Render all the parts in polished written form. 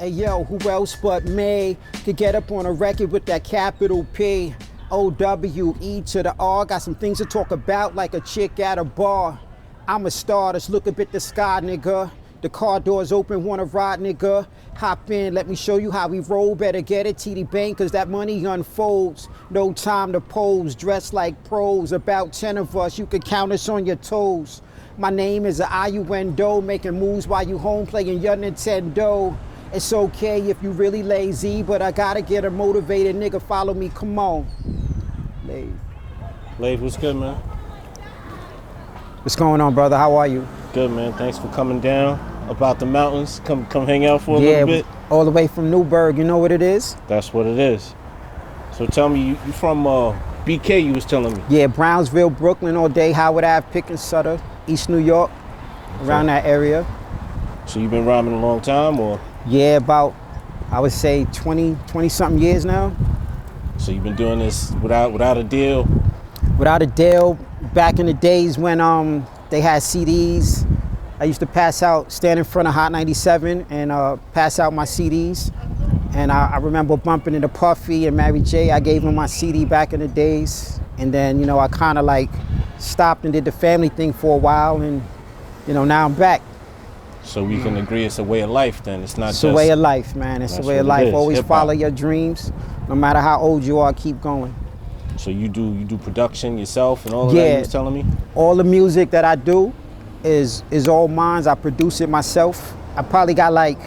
Hey yo, who else but me could get up on a record with that capital P? O-W-E to the R. Got some things to talk about like a chick at a bar. I'm a star, just look up at the sky, nigga. The car doors open, wanna ride, nigga. Hop in, let me show you how we roll. Better get it, TD Bank, cause that money unfolds. No time to pose, dressed like pros. About 10 of us, you can count us on your toes. My name is I-U-N-D-O, making moves while you home playing your Nintendo. It's okay if you really lazy, but I gotta get a motivated nigga, follow me, come on. Lave. Lave, what's good, man? What's going on, brother? How are you? Good, man. Thanks for coming down about the mountains. Come hang out for a little bit. All the way from Newburgh, you know what it is? That's what it is. So tell me, you from BK, you was telling me? Yeah, Brownsville, Brooklyn all day, Howard Ave, Pickens, Sutter, East New York, around that area. So you've been rhyming a long time, or? Yeah, about, I would say 20 something years now. So you've been doing this without a deal? Without a deal, back in the days when they had CDs, I used to pass out, stand in front of Hot 97 and pass out my CDs. And I remember bumping into Puffy and Mary J. I gave them my CD back in the days. And then, you know, I kind of like stopped and did the family thing for a while. And, you know, now I'm back. So we can agree it's a way of life then. It's not just... It's a way of life, man. It's a way of life. Always follow your dreams. No matter how old you are, keep going. So you do production yourself and all of that, you was telling me? All the music that I do is all mine. I produce it myself. I probably got like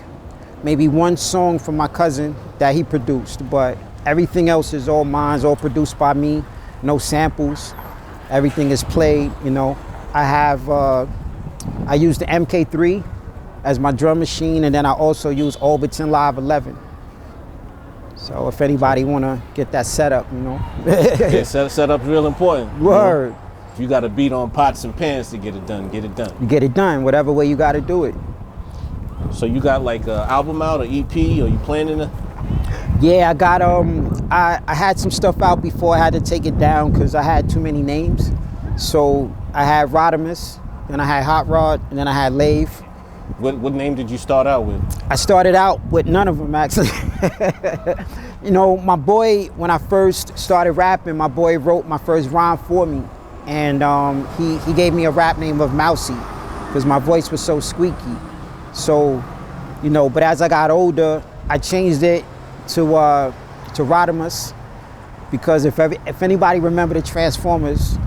maybe one song from my cousin that he produced, but everything else is all mine, all produced by me. No samples. Everything is played, you know. I use the MK3 as my drum machine, and then I also use Alberton Lave 11. So if anybody wanna get that set up, you know. Yeah, set up real important. Word. You know? If you gotta beat on pots and pans to get it done, get it done. You get it done, whatever way you gotta do it. So you got like an album out, or EP, or you planning to? Yeah, I got, I had some stuff out before I had to take it down because I had too many names. So I had Rodimus, then I had Hot Rod, and then I had Lave. What name did you start out with? I started out with none of them, actually. You know, my boy, when I first started rapping, my boy wrote my first rhyme for me. And he gave me a rap name of Mousy because my voice was so squeaky. So, you know, but as I got older, I changed it to Rodimus because if anybody remember the Transformers,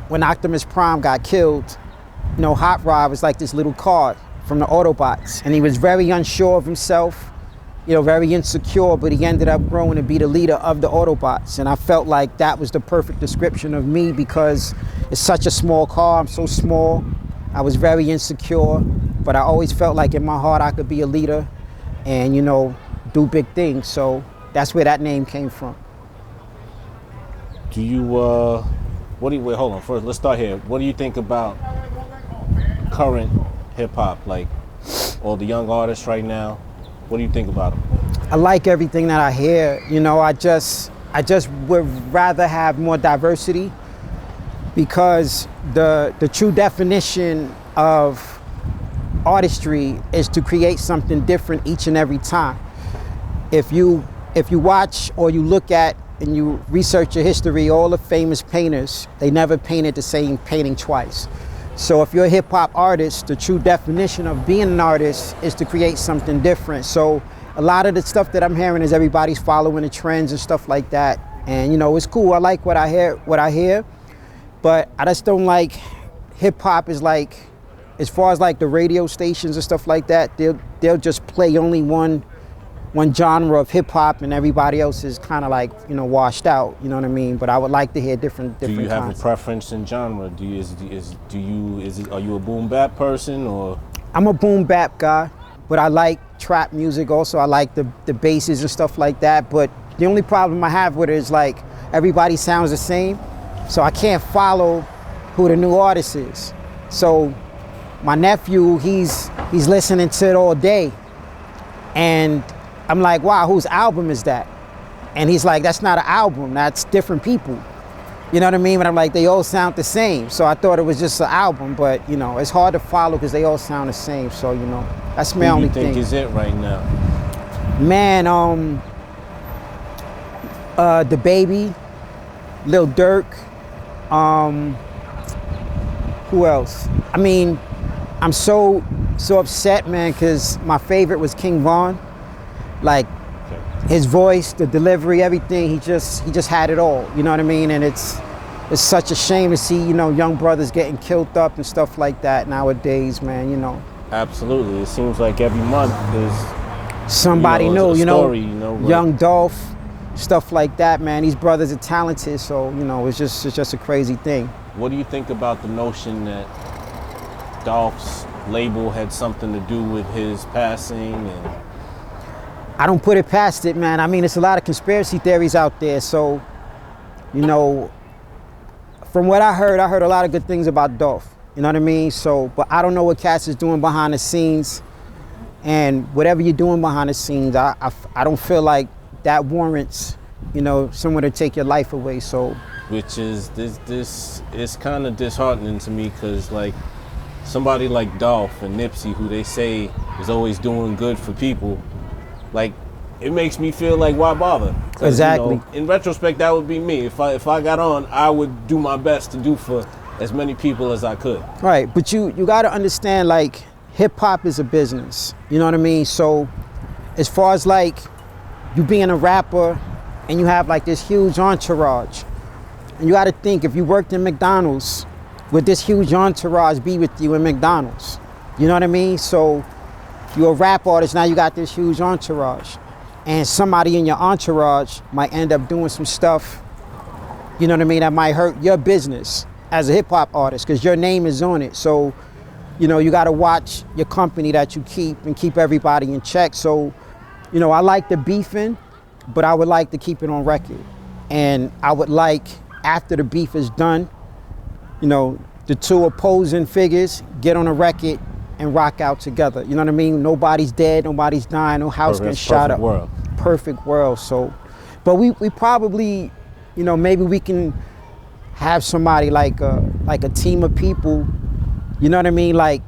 when Optimus Prime got killed, you know, Hot Rod was like this little car from the Autobots, and he was very unsure of himself, you know, very insecure, but he ended up growing to be the leader of the Autobots. And I felt like that was the perfect description of me because it's such a small car, I'm so small. I was very insecure, but I always felt like in my heart I could be a leader and, you know, do big things. So that's where that name came from. Do you, wait, hold on, first, let's start here. What do you think about current hip hop, like all the young artists right now? What do you think about them? I like everything that I hear. You know, I just would rather have more diversity because the true definition of artistry is to create something different each and every time. If you watch or you look at and you research your history, all the famous painters, they never painted the same painting twice. So if you're a hip hop artist, the true definition of being an artist is to create something different. So a lot of the stuff that I'm hearing is everybody's following the trends and stuff like that. And you know, it's cool. I like what I hear, but I just don't like hip hop is like, as far as like the radio stations and stuff like that, they'll just play only one genre of hip hop and everybody else is kind of like, you know, washed out, you know what I mean? But I would like to hear different Do you have concepts. a preference in genre? Are you a boom bap person, or? I'm a boom bap guy, but I like trap music also. I like the basses and stuff like that. But the only problem I have with it is like everybody sounds the same. So I can't follow who the new artist is. So my nephew, he's listening to it all day. And I'm like, wow, whose album is that? And he's like, that's not an album, that's different people. You know what I mean? And I'm like, they all sound the same. So I thought it was just an album, but you know, it's hard to follow because they all sound the same, so you know. That's my Who only you think thing. is it right now? Man, the baby, Lil Durk, who else? I mean, I'm so upset, man, because my favorite was King Von. Like Okay. his voice, the delivery, everything. He just had it all. You know what I mean? And it's such a shame to see, you know, young brothers getting killed up and stuff like that nowadays, man. You know, Absolutely. It seems like every month is somebody it's new. a You know, story, you know, but- young Dolph, stuff like that, man. These brothers are talented, so you know, it's just a crazy thing. What do you think about the notion that Dolph's label had something to do with his passing? And I don't put it past it, man. I mean, it's a lot of conspiracy theories out there. So, you know, from what I heard a lot of good things about Dolph. You know what I mean? So, but I don't know what Cass is doing behind the scenes. And whatever you're doing behind the scenes, I don't feel like that warrants, you know, someone to take your life away. So, which is this is kind of disheartening to me, because like somebody like Dolph and Nipsey, who they say is always doing good for people, like it makes me feel like, why bother? 'Cause, Exactly. you know, in retrospect, that would be me. If I got on, I would do my best to do for as many people as I could. right. But you got to understand, like, hip hop is a business. You know what I mean? So, as far as like you being a rapper and you have like this huge entourage, and you got to think, if you worked in McDonald's, would this huge entourage be with you in McDonald's? You know what I mean? So you're a rap artist, now you got this huge entourage. And somebody in your entourage might end up doing some stuff, you know what I mean, that might hurt your business as a hip hop artist, because your name is on it. So, you know, you got to watch your company that you keep and keep everybody in check. So, you know, I like the beefing, but I would like to keep it on record. And I would like, after the beef is done, you know, the two opposing figures get on a record and rock out together. You know what I mean? Nobody's dead, nobody's dying, no house getting shot up. World. Perfect world. So, but we probably, you know, maybe we can have somebody like a team of people, you know what I mean? Like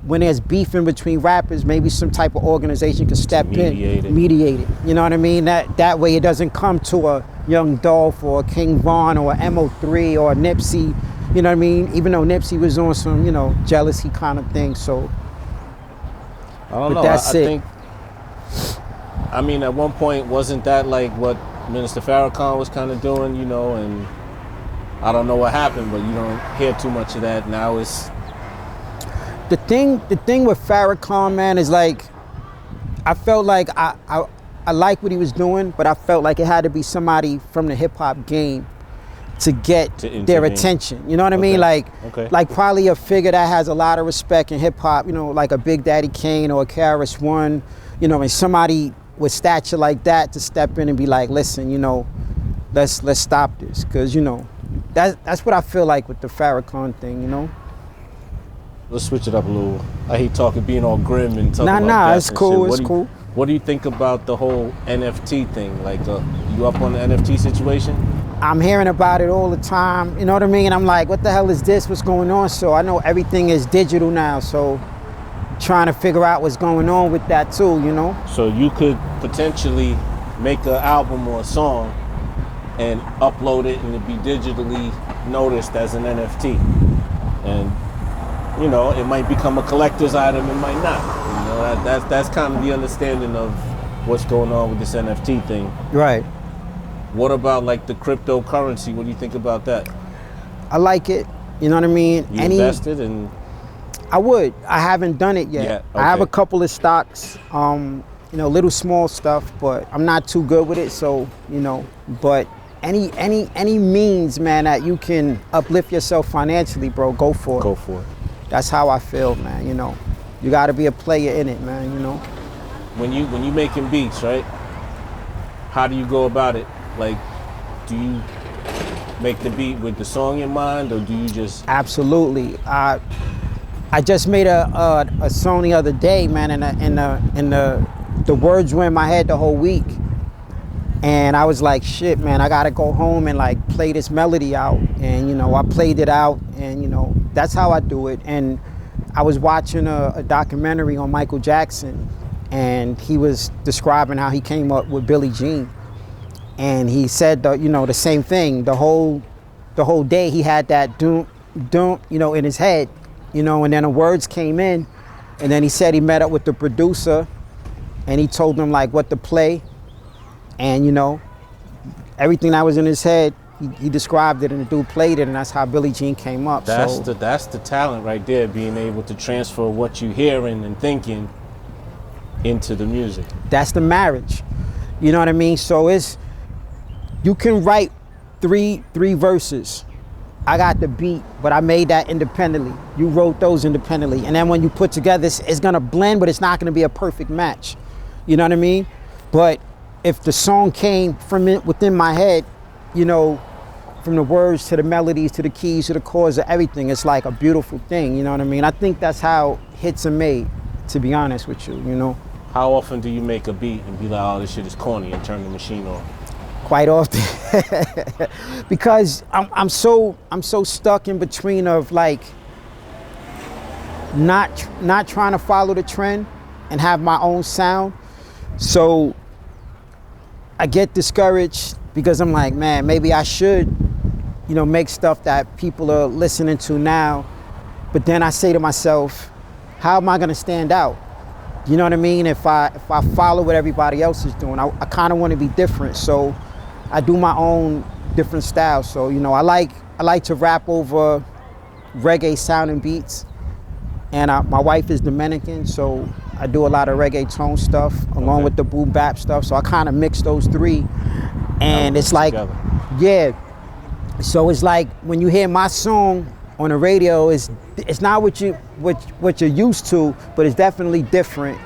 when there's beefing between rappers, maybe some type of organization can step in, mediate it. You know what I mean? That way it doesn't come to a Young Dolph or a King Von or a MO3 or a Nipsey. You know what I mean? Even though Nipsey was on some, you know, jealousy kind of thing. So I don't know. That's I it. think, I mean, at one point, wasn't that like what Minister Farrakhan was kind of doing, you know? And I don't know what happened, but you don't hear too much of that now. It's the thing with Farrakhan, man, is like, I felt like I like what he was doing, but I felt like it had to be somebody from the hip hop game to get their attention. You know what I mean? Like probably a figure that has a lot of respect in hip hop, you know, like a Big Daddy Kane or a KRS One, you know, and somebody with stature like that to step in and be like, listen, you know, let's stop this. Cause you know, that's what I feel like with the Farrakhan thing, you know? Let's switch it up a little. I hate being all grim and talking about Nah, death it's and cool, shit. it's cool. What do you think about the whole NFT thing? Like, you up on the NFT situation? I'm hearing about it all the time, you know what I mean? I'm like, what the hell is this? What's going on? So I know everything is digital now, so trying to figure out what's going on with that too, you know? So you could potentially make an album or a song and upload it and it'd be digitally noticed as an NFT. And, you know, it might become a collector's item, it might not. You know, that's kind of the understanding of what's going on with this NFT thing. Right. What about like the cryptocurrency? What do you think about that? I like it, you know what I mean? You invested in? I would. I haven't done it yet. Yeah, okay. I have a couple of stocks, you know, little small stuff, but I'm not too good with it, so, you know, but any means, man, that you can uplift yourself financially, bro, go for it. Go for it. That's how I feel, man, you know. You gotta be a player in it, man, you know. When you making beats, right? How do you go about it? Like, do you make the beat with the song in mind, or do you just? Absolutely. I just made a song the other day, man, and the words were in my head the whole week. And I was like, shit, man, I gotta go home and like play this melody out. And, you know, I played it out, and, you know, that's how I do it. And I was watching a documentary on Michael Jackson, and he was describing how he came up with Billie Jean, and he said the same thing. The whole day he had that doom in his head, and then the words came in, and then he said he met up with the producer, and he told him like what to play, and everything that was in his head. He described it, and the dude played it, and that's how Billie Jean came up. That's the talent right there, being able to transfer what you're hearing and thinking into the music. That's the marriage. You know what I mean? So you can write three verses. I got the beat, but I made that independently. You wrote those independently, and then when you put together, it's gonna blend, but it's not gonna be a perfect match. You know what I mean? But if the song came from within my head, from the words to the melodies to the keys to the chords to everything, it's like a beautiful thing. You know what I mean? I think that's how hits are made, to be honest with you. How often do you make a beat and be like, oh, this shit is corny, and turn the machine on? Quite often. Because I'm so stuck in between of like not trying to follow the trend and have my own sound. So I get discouraged because I'm like, man, maybe I should make stuff that people are listening to now. But then I say to myself, how am I gonna stand out? You know what I mean? If I follow what everybody else is doing, I kind of want to be different. So I do my own different style. So I like to rap over reggae sounding beats, and my wife is Dominican, so I do a lot of reggaeton stuff along with the boom bap stuff. So I kind of mix those three, and it's like, yeah. So it's like when you hear my song on the radio, it's not what you're used to, but it's definitely different,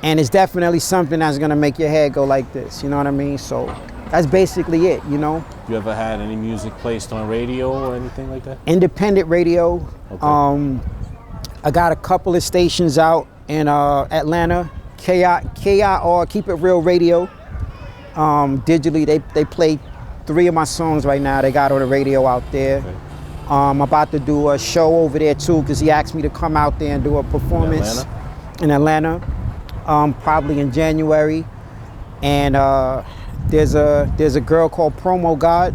and it's definitely something that's gonna make your head go like this. You know what I mean? So that's basically it. You ever had any music placed on radio or anything like that? Independent radio. Okay. I got a couple of stations out in Atlanta. KIR, Keep It Real Radio. Digitally, they play 3 of my songs right now. They got on the radio out there. Okay. I'm about to do a show over there too, because he asked me to come out there and do a performance in Atlanta, probably in January. And there's a girl called Promo God.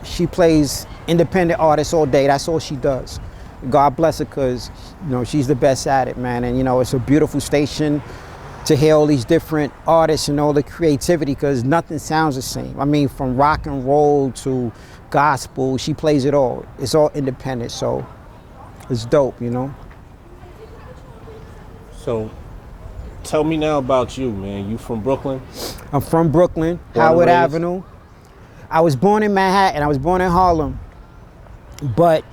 She plays independent artists all day. That's all she does. God bless her, because she's the best at it, man. And it's a beautiful station to hear all these different artists and all the creativity, because nothing sounds the same. I mean, from rock and roll to gospel, she plays it all. It's all independent, so it's dope. So tell me now about you, man. You from Brooklyn? I'm from Brooklyn, Howard Avenue. I was born in Manhattan. I was born in Harlem. But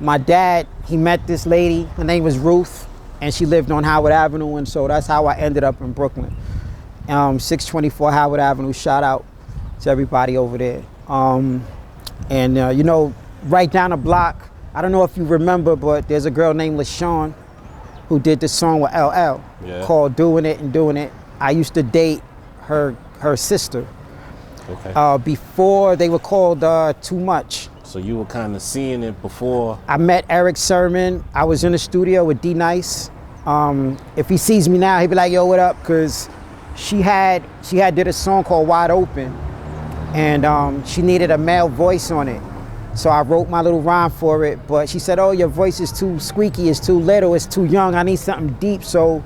my dad, he met this lady. Her name was Ruth, and she lived on Howard Avenue, and so that's how I ended up in Brooklyn. 624 Howard Avenue. Shout out to everybody over there. Right down the block, I don't know if you remember, but there's a girl named LaShawn who did this song with LL called Doing It and Doing It. I used to date her sister. Okay. Before they were called Too Much. So you were kind of seeing it before. I met Eric Sermon. I was in the studio with D Nice. If he sees me now, he'd be like, yo, what up? Because she had did a song called Wide Open, and she needed a male voice on it. So I wrote my little rhyme for it, but she said, oh, your voice is too squeaky, it's too little, it's too young, I need something deep. So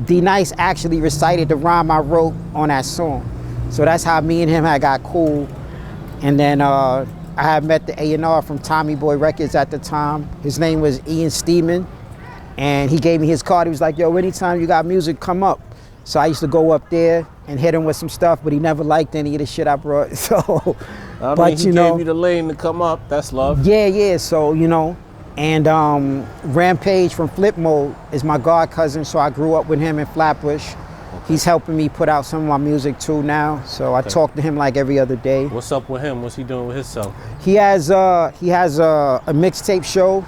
D Nice actually recited the rhyme I wrote on that song. So that's how me and him had got cool. And then I had met the A&R from Tommy Boy Records at the time. His name was Ian Steeman, and he gave me his card. He was like, yo, anytime you got music, come up. So I used to go up there and hit him with some stuff, but he never liked any of the shit I brought. So, he gave you the lane to come up. That's love. Yeah. So, and Rampage from Flip Mode is my god cousin, so I grew up with him in Flatbush. Okay. He's helping me put out some of my music too now, so I talk to him like every other day. What's up with him? What's he doing with himself? He has a mixtape show,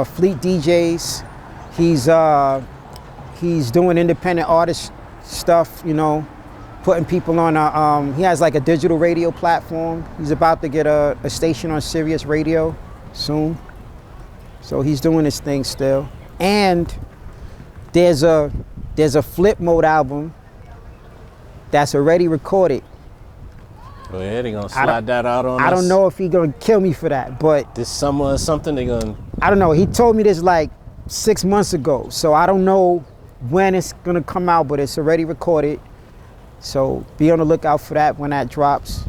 Fleet DJs. He's doing independent artist stuff, putting people on he has like a digital radio platform. He's about to get a station on Sirius Radio soon. So he's doing his thing still. And there's a Flip Mode album that's already recorded. Go ahead, they gonna slide that out on us. I don't know if he gonna kill me for that, but this summer or something they gonna. I don't know. He told me this like 6 months ago, so I don't know when it's gonna come out, but it's already recorded. So be on the lookout for that when that drops.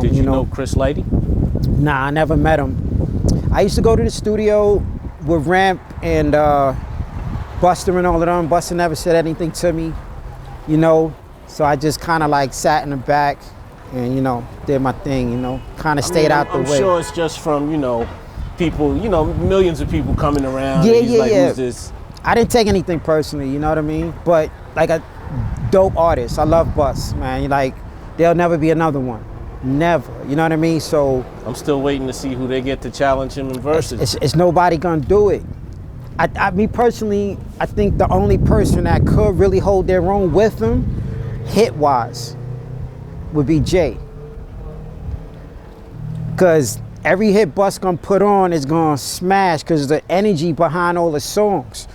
Did you know Chris Lighty? Nah, I never met him. I used to go to the studio with Ramp and Buster and all of them. Buster never said anything to me, you know. So I just kind of like sat in the back and, you know, did my thing, you know, kind of stayed out the way. I'm sure it's just from, you know, people, you know, millions of people coming around. Yeah, and he's like, yeah. Who's this? I didn't take anything personally, you know what I mean? But like a dope artist. I love Bus, man. Like, there'll never be another one. Never, you know what I mean? So I'm still waiting to see who they get to challenge him in verses. It's nobody gonna do it. Me personally, I think the only person that could really hold their own with him, hit-wise, would be Jay. Because every hit Bus gonna put on is gonna smash because the energy behind all the songs.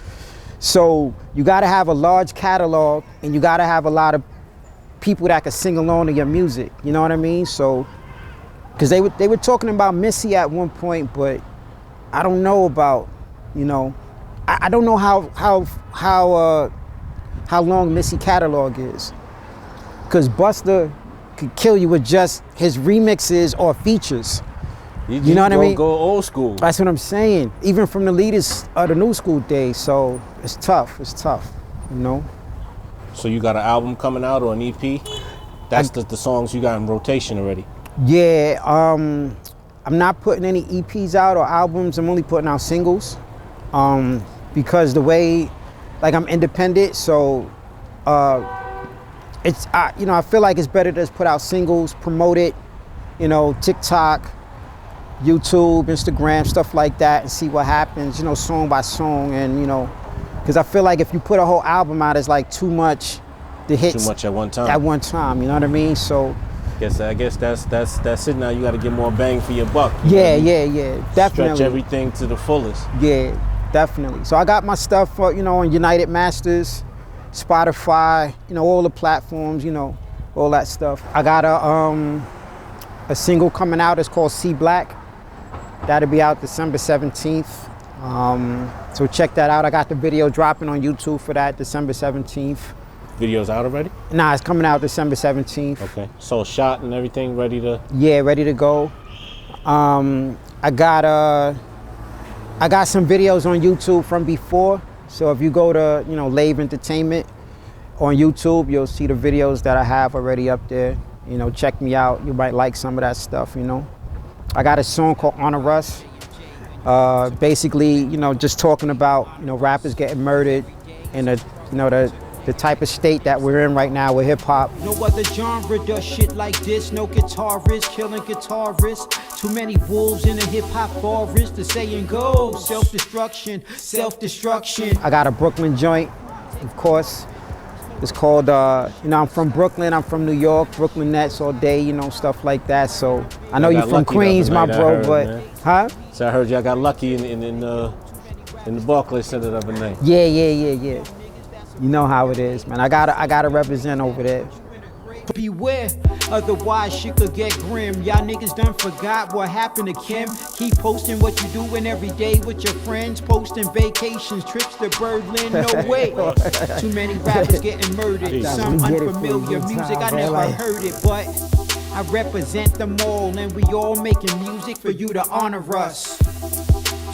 So you gotta have a large catalog and you gotta have a lot of people that can sing along to your music, you know what I mean? So, because they were talking about Missy at one point, but I don't know about, you know, I don't know how long Missy catalog is. Because Buster could kill you with just his remixes or features. You know what I mean? Go old school. That's what I'm saying. Even from the leaders of the new school days. So it's tough, you know? So you got an album coming out or an EP? That's the songs you got in rotation already. Yeah, I'm not putting any EPs out or albums. I'm only putting out singles. Because the way, like I'm independent, so it's, you know, I feel like it's better to just put out singles, promote it, you know, TikTok, YouTube, Instagram, stuff like that, and see what happens, you know, song by song, and, you know, because I feel like if you put a whole album out, it's like too much to hit. Too much at one time. At one time, you know what I mean? So. I guess that's it now. You got to get more bang for your buck. Yeah, definitely. Stretch everything to the fullest. Yeah, definitely. So I got my stuff, you know, on United Masters, Spotify, you know, all the platforms, you know, all that stuff. I got a single coming out. It's called See Black. That'll be out December 17th. So check that out. I got the video dropping on YouTube for that December 17th. Video's out already? Nah, it's coming out December 17th. Okay. So shot and everything ready to? Yeah, ready to go. I got some videos on YouTube from before. So if you go to, you know, Lave Entertainment on YouTube, you'll see the videos that I have already up there. You know, check me out. You might like some of that stuff, you know. I got a song called Honor Us. Basically, you know, just talking about, you know, rappers getting murdered and the type of state that we're in right now with hip hop. No other genre does shit like this. No guitarist killing guitarists. Too many wolves in the hip hop forest. The saying goes, self-destruction, self-destruction. I got a Brooklyn joint, of course. It's called, you know, I'm from Brooklyn, I'm from New York, Brooklyn Nets all day, you know, stuff like that. So I know you're from Queens, my bro, but, man. Huh? So I heard y'all got lucky in the Barclays Center the other night. Yeah. You know how it is, man. I gotta represent over there. Beware, otherwise shit could get grim. Y'all niggas done forgot what happened to Kim. Keep posting what you doing every day with your friends. Posting vacations, trips to Berlin, no way. Too many rappers getting murdered. Some unfamiliar music, I never heard it, but I represent them all, and we all making music for you to honor us.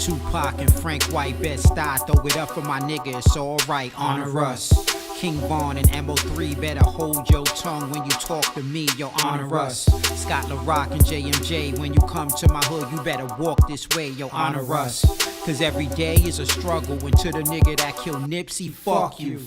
Tupac and Frank White, best style, throw it up for my nigga, it's alright, honor us. King Von and MO3, better hold your tongue when you talk to me, yo, honor us. Scott LaRock and JMJ, when you come to my hood, you better walk this way, yo, honor us. Cause every day is a struggle, and to the nigga that killed Nipsey, fuck you.